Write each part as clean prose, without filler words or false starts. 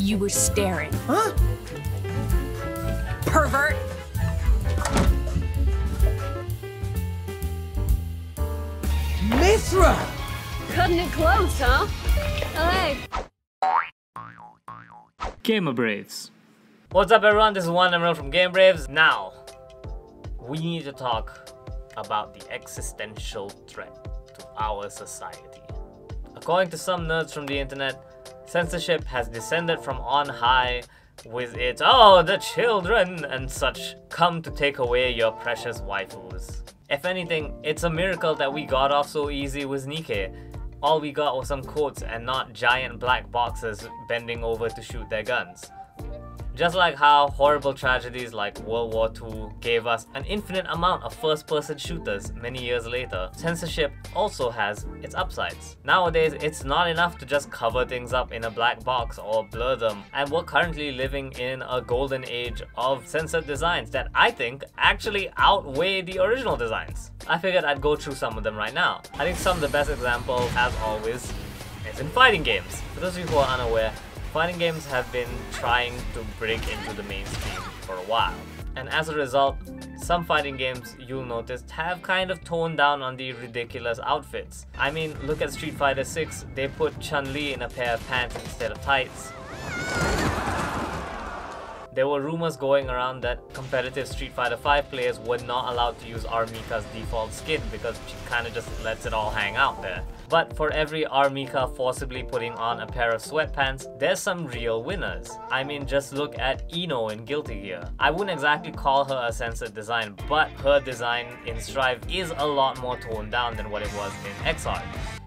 you were staring. Huh? Pervert! Mithra! Cutting it close, huh? Hey. Gamer Braves. What's up everyone, this is Juan Emerald from Game Braves. Now, we need to talk about the existential threat to our society. According to some nerds from the internet, censorship has descended from on high with its, "Oh, the children" and such come to take away your precious waifus. If anything, it's a miracle that we got off so easy with Nikke. All we got was some quotes and not giant black boxes bending over to shoot their guns. Just like how horrible tragedies like World War II gave us an infinite amount of first-person shooters many years later, censorship also has its upsides. Nowadays, it's not enough to just cover things up in a black box or blur them, and we're currently living in a golden age of censored designs that I think actually outweigh the original designs. I figured I'd go through some of them right now. I think some of the best examples, as always, is in fighting games. For those of you who are unaware, fighting games have been trying to break into the mainstream for a while. And as a result, some fighting games, you'll notice, have kind of toned down on the ridiculous outfits. I mean, look at Street Fighter 6, they put Chun-Li in a pair of pants instead of tights. There were rumors going around that competitive Street Fighter 5 players were not allowed to use Armika's default skin because she kinda just lets it all hang out there. But for every Armika forcibly putting on a pair of sweatpants, there's some real winners. I mean, just look at Ino in Guilty Gear. I wouldn't exactly call her a censored design, but her design in Strive is a lot more toned down than what it was in Exarch.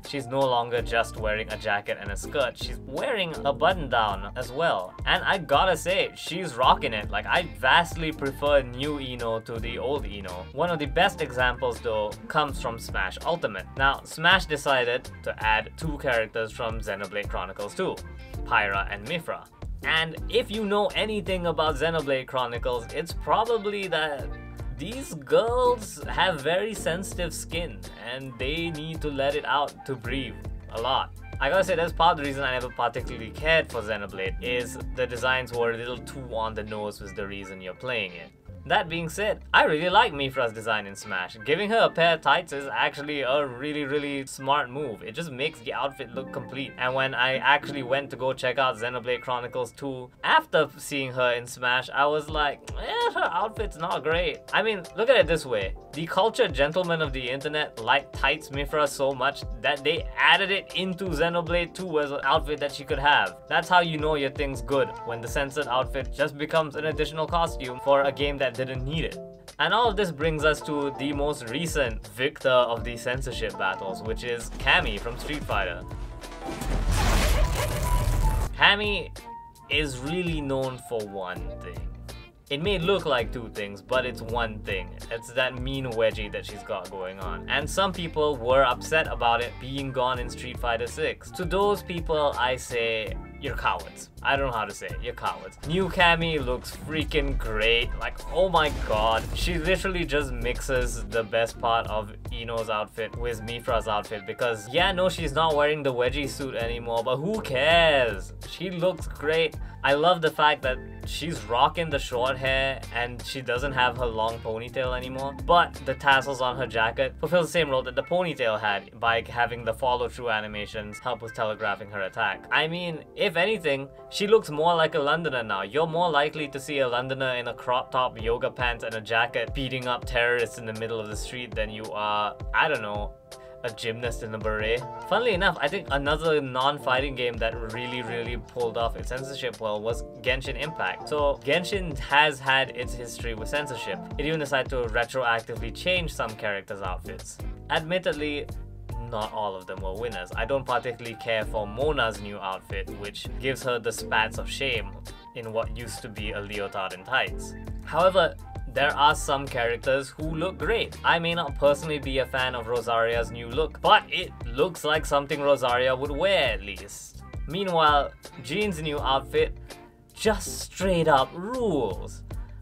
She's no longer just wearing a jacket and a skirt, she's wearing a button down as well. And I gotta say, she's rocking it. Like, I vastly prefer new Ino to the old Ino. One of the best examples though comes from Smash Ultimate. Now, Smash decided to add two characters from Xenoblade Chronicles 2, Pyra and Mythra. And if you know anything about Xenoblade Chronicles, it's probably that these girls have very sensitive skin and they need to let it out to breathe a lot. I gotta say, that's part of the reason I never particularly cared for Xenoblade, is the designs were a little too on the nose was the reason you're playing it. That being said, I really like Mythra's design in Smash. Giving her a pair of tights is actually a really smart move. It just makes the outfit look complete. And when I actually went to go check out Xenoblade Chronicles 2, after seeing her in Smash, I was like, her outfit's not great. I mean, look at it this way. The cultured gentlemen of the internet liked tights Mythra so much that they added it into Xenoblade 2 as an outfit that she could have. That's how you know your thing's good, when the censored outfit just becomes an additional costume for a game that didn't need it. And all of this brings us to the most recent victor of the censorship battles, which is Cammy from Street Fighter. Cammy is really known for one thing. It may look like two things, but it's one thing. It's that mean wedgie that she's got going on. And some people were upset about it being gone in Street Fighter 6. To those people, I say, you're cowards. I don't know how to say it, you're cowards. New Cammy looks freaking great. Like, oh my god. She literally just mixes the best part of Ino's outfit with Mythra's outfit because, yeah, no, she's not wearing the wedgie suit anymore, but who cares? She looks great. I love the fact that she's rocking the short hair and she doesn't have her long ponytail anymore, but the tassels on her jacket fulfill the same role that the ponytail had by having the follow-through animations help with telegraphing her attack. I mean, if anything, she looks more like a Londoner now. You're more likely to see a Londoner in a crop top, yoga pants, and a jacket beating up terrorists in the middle of the street than you are, I don't know, a gymnast in a beret. Funnily enough, I think another non-fighting game that really pulled off its censorship well was Genshin Impact. So Genshin has had its history with censorship. It even decided to retroactively change some characters' outfits. Admittedly, not all of them were winners. I don't particularly care for Mona's new outfit, which gives her the spats of shame in what used to be a leotard and tights. However, there are some characters who look great. I may not personally be a fan of Rosaria's new look, but it looks like something Rosaria would wear at least. Meanwhile, Jean's new outfit just straight up rules.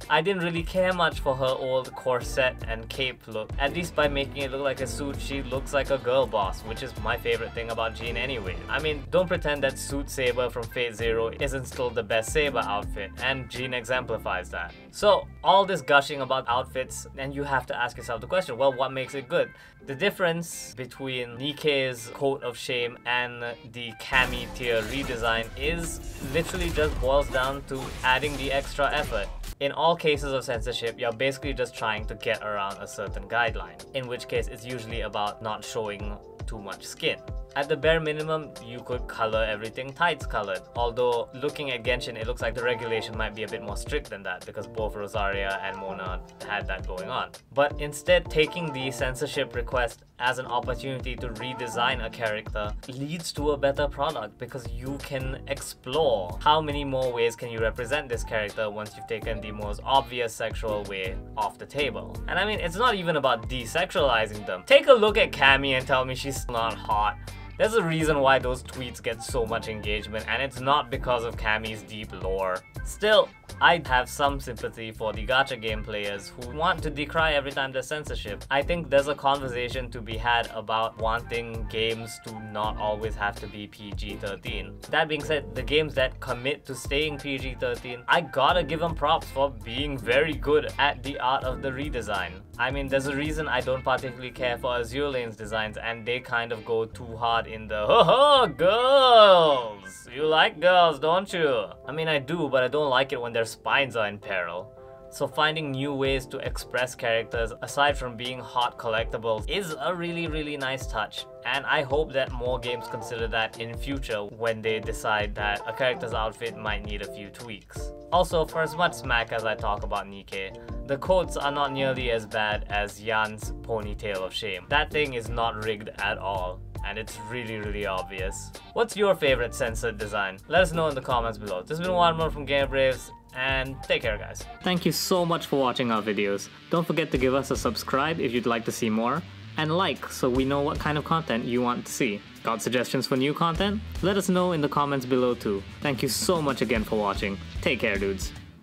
I didn't really care much for her old corset and cape look. At least by making it look like a suit, she looks like a girl boss, which is my favorite thing about Jean anyway. I mean, don't pretend that Suit Saber from Fate Zero isn't still the best Saber outfit, and Jean exemplifies that. So, all this gushing about outfits, and you have to ask yourself the question, well, what makes it good? The difference between Nikkei's Coat of Shame and the Cammy tier redesign is literally just boils down to adding the extra effort. In all cases of censorship, you're basically just trying to get around a certain guideline, in which case it's usually about not showing too much skin. At the bare minimum, you could color everything tights colored, although looking at Genshin, it looks like the regulation might be a bit more strict than that because both Rosaria and Mona had that going on. But instead, taking the censorship request as an opportunity to redesign a character leads to a better product because you can explore how many more ways can you represent this character once you've taken the most obvious sexual way off the table. And I mean, it's not even about desexualizing them. Take a look at Cammy and tell me she's not hot. There's a reason why those tweets get so much engagement, and it's not because of Cammy's deep lore. Still, I have some sympathy for the gacha game players who want to decry every time there's censorship. I think there's a conversation to be had about wanting games to not always have to be PG-13. That being said, the games that commit to staying PG-13, I gotta give them props for being very good at the art of the redesign. I mean, there's a reason I don't particularly care for Azure Lane's designs, and they kind of go too hard in the ho-ho, girls! You like girls, don't you? I mean, I do, but I don't like it when their spines are in peril. So finding new ways to express characters aside from being hot collectibles is a really nice touch, and I hope that more games consider that in future when they decide that a character's outfit might need a few tweaks. Also, for as much smack as I talk about Nikkei, the coats are not nearly as bad as Yan's ponytail of shame. That thing is not rigged at all, and it's really obvious. What's your favorite censored design? Let us know in the comments below. This has been Warmer from GamerBraves, and take care guys. Thank you so much for watching our videos. Don't forget to give us a subscribe if you'd like to see more, and like so we know what kind of content you want to see. Got suggestions for new content? Let us know in the comments below too. Thank you so much again for watching. Take care dudes.